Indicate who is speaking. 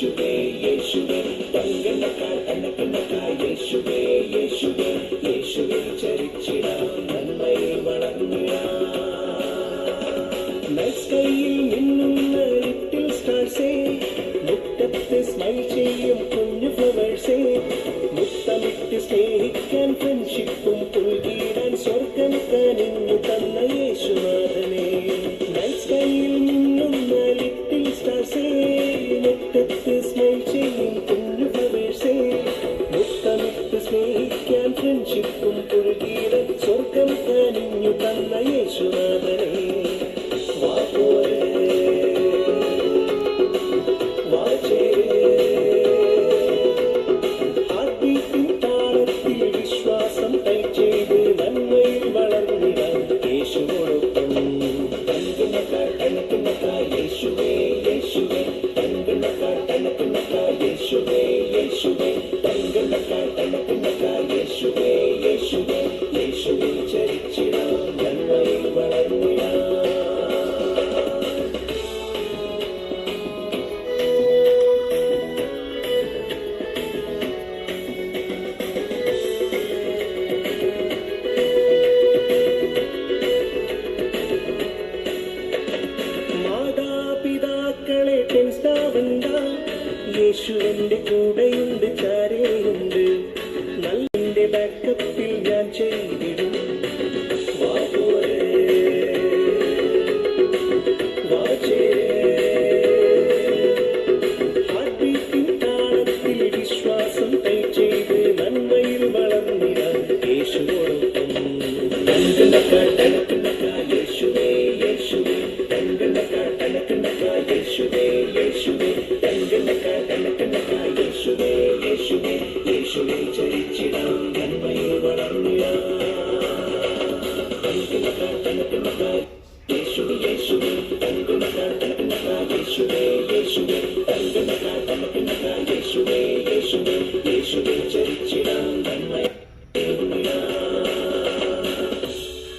Speaker 1: യേശുവേ യേശുവേ തങ്കനക്കാ തന്നക്കനക്കാ യേശുവേ യേശുവേ യേശുവേ ചരിച്ചിടാം നന്മയിൽ വളർന്നിടാം നൈറ്റ് സ്കൈയിൽ മിന്നുന്ന ലിറ്റിൽ സ്റ്റാർസേ മുറ്റത്ത് സ്മൈൽ ചെയ്യും കുഞ്ഞു ഫ്ലവേഴ്സേ മുത്തമിട്ട് സ്നേഹിക്കാൻ ഫ്രണ്ട്ഷിപ്പും പുൽകിടാൻ സ്വർഗം കനിഞ്ഞു തന്ന യേശുനാഥനെ നൈറ്റ് സ്കൈയിൽ മിന്നുന്ന ലിറ്റിൽ സ്റ്റാർസേ മുറ്റത്ത് സ്മൈൽ ചെയ്യും കുഞ്ഞു ഫ്ലവേഴ്സേ മുത്തമിട്ട് സ്നേഹിക്കാൻ ഫ്രണ്ട്ഷിപ്പും പുൽകിടാൻ സ്വർഗം കനിഞ്ഞു തന്ന യേശുനാഥനെ വിശ്വാസം കൈ ചെയ്ത് നന്മയിൽ വളർന്നിടാൻ യേശുവോടൊപ്പം തങ്കനക്കാർ തനക്കനക്കാർ യേശുവേ യേശുവേ തങ്കനക്കാർ തനക്കനക്കാർ യേശുവേ യേശുവേ തങ്കനക്കാർ തനക്കനക്കാർ യേശുവേ യേശുവേ യേശുവിൽ ചരിച്ചിടാം നന്മയിൽ വളർന്നിടാം മാതാപിതാക്കളെ ടെൻസ്റ്റാവണ്ട യേശുവിൻ്റെ കൂടെയുണ്ട് ചാരേയുണ്ട്